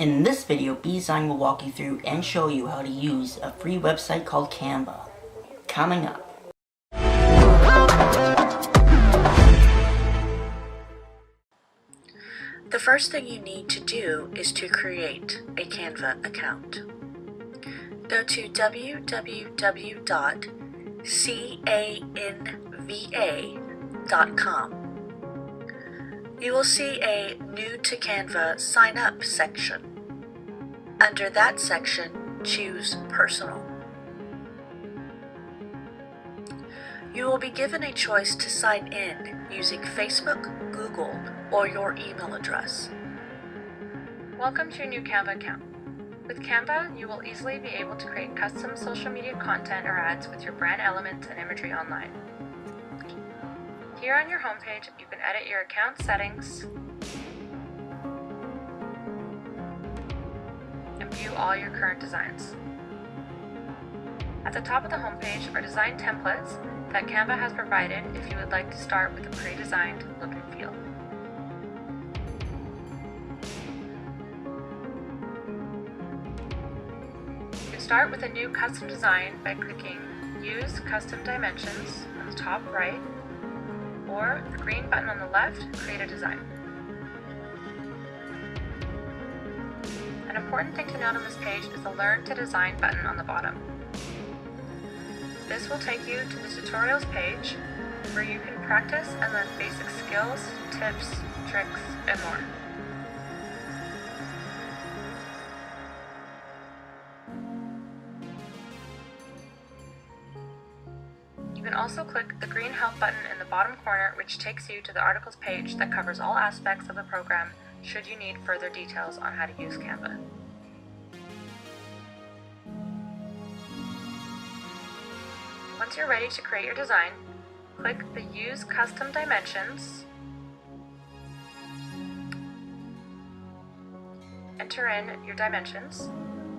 In this video, BDesign will walk you through and show you how to use a free website called Canva. Coming up. The first thing you need to do is to create a Canva account. Go to www.canva.com. You will see a New to Canva Sign Up section. Under that section, choose Personal. You will be given a choice to sign in using Facebook, Google, or your email address. Welcome to your new Canva account. With Canva, you will easily be able to create custom social media content or ads with your brand elements and imagery online. Here on your homepage, you can edit your account settings and view all your current designs. At the top of the homepage are design templates that Canva has provided if you would like to start with a pre-designed look and feel. You can start with a new custom design by clicking Use Custom Dimensions on the top right, or the green button on the left, Create a Design. An important thing to note on this page is the Learn to Design button on the bottom. This will take you to the tutorials page where you can practice and learn basic skills, tips, tricks, and more. You can also click the green Help button in the bottom corner, which takes you to the articles page that covers all aspects of the program should you need further details on how to use Canva. Once you're ready to create your design, click the Use Custom Dimensions, enter in your dimensions.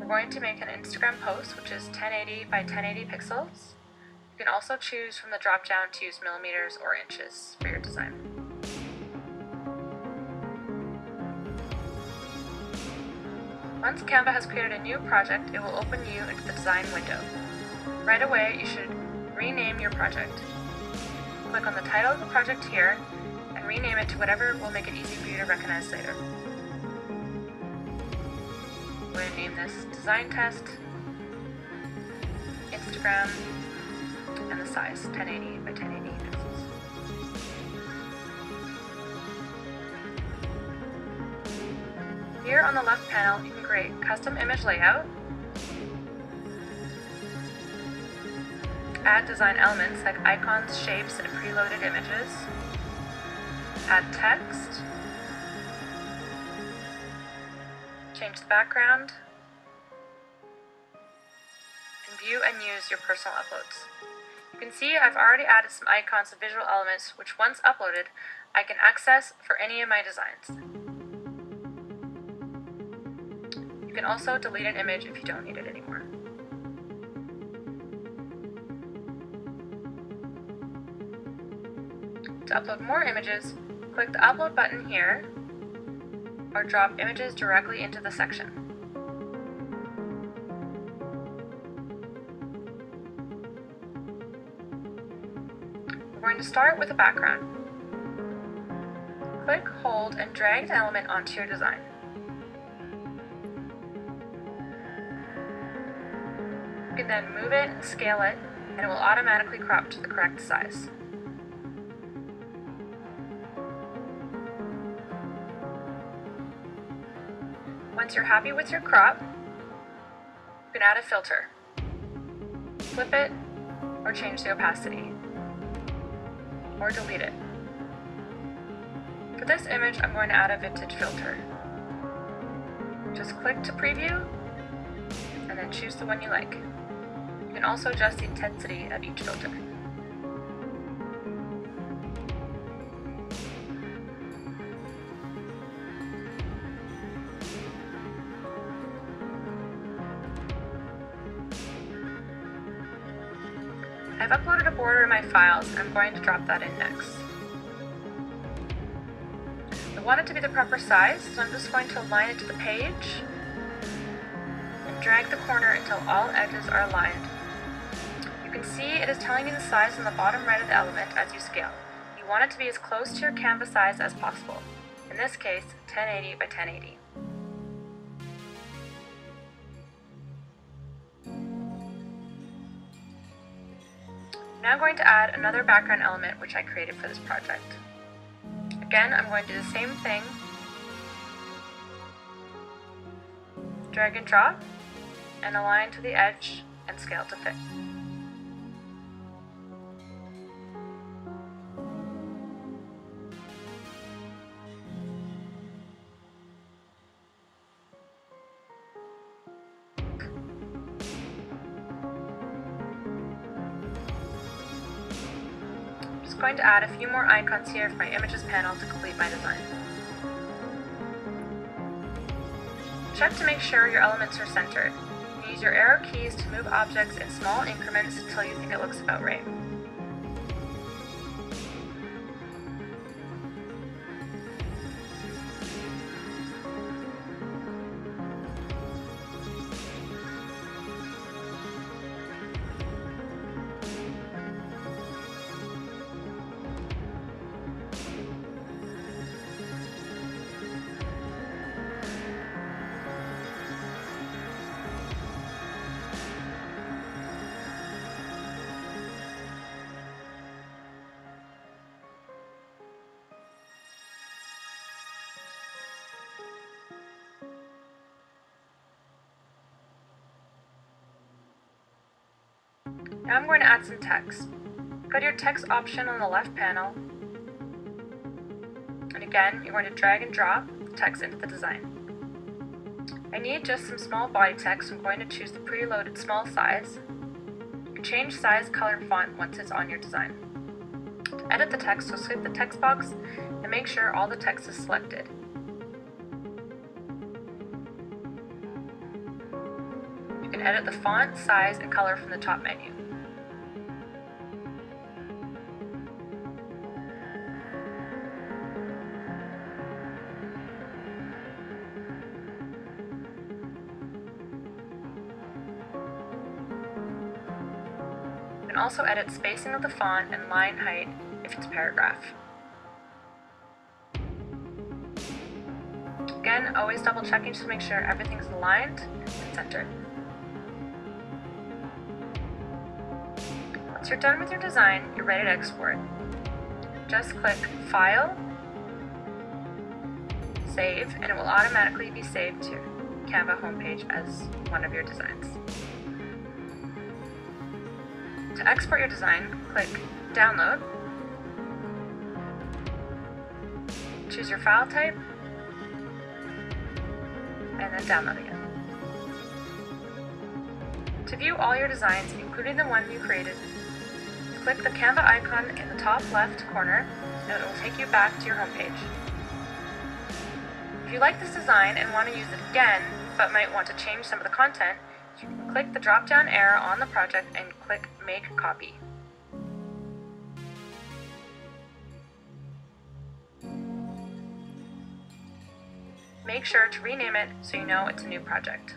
We're going to make an Instagram post, which is 1080 by 1080 pixels. You can also choose from the drop-down to use millimeters or inches for your design. Once Canva has created a new project, it will open you into the design window. Right away, you should rename your project. Click on the title of the project here and rename it to whatever will make it easy for you to recognize later. I'm going to name this Design Test, Instagram, and the size 1080 by 1080 pixels. Here on the left panel, you can create custom image layout, add design elements like icons, shapes, and preloaded images, add text, change the background, and view and use your personal uploads. You can see I've already added some icons and visual elements which once uploaded, I can access for any of my designs. You can also delete an image if you don't need it anymore. To upload more images, click the Upload button here, or drop images directly into the section. We're going to start with a background. Click, hold, and drag the element onto your design. You can then move it and scale it, and it will automatically crop to the correct size. Once you're happy with your crop, you can add a filter. Flip it, or change the opacity, or delete it. For this image, I'm going to add a vintage filter. Just click to preview, and then choose the one you like. You can also adjust the intensity of each filter. I've uploaded a border in my files, and I'm going to drop that in next. The I want it to be the proper size, so I'm just going to align it to the page and drag the corner until all edges are aligned. You can see it is telling you the size on the bottom right of the element as you scale. You want it to be as close to your canvas size as possible. In this case, 1080 by 1080. Now I'm going to add another background element which I created for this project. Again, I'm going to do the same thing. Drag and drop, and align to the edge and scale to fit. I'm going to add a few more icons here for my images panel to complete my design. Check to make sure your elements are centered. Use your arrow keys to move objects in small increments until you think it looks about right. Now I'm going to add some text. Go to your text option on the left panel, and again, you're going to drag and drop the text into the design. I need just some small body text, so I'm going to choose the preloaded small size. You can change size, color, and font once it's on your design. To edit the text, so select the text box and make sure all the text is selected. You can edit the font, size, and color from the top menu. You can also edit spacing of the font and line height if it's paragraph. Again, always double checking just to make sure everything's aligned and centered. Once you're done with your design, you're ready to export. Just click File, Save, and it will automatically be saved to your Canva homepage as one of your designs. To export your design, click Download, choose your file type, and then download again. To view all your designs, including the one you created, click the Canva icon in the top left corner, and it will take you back to your homepage. If you like this design and want to use it again, but might want to change some of the content, you can click the drop-down arrow on the project and click Make Copy. Make sure to rename it so you know it's a new project.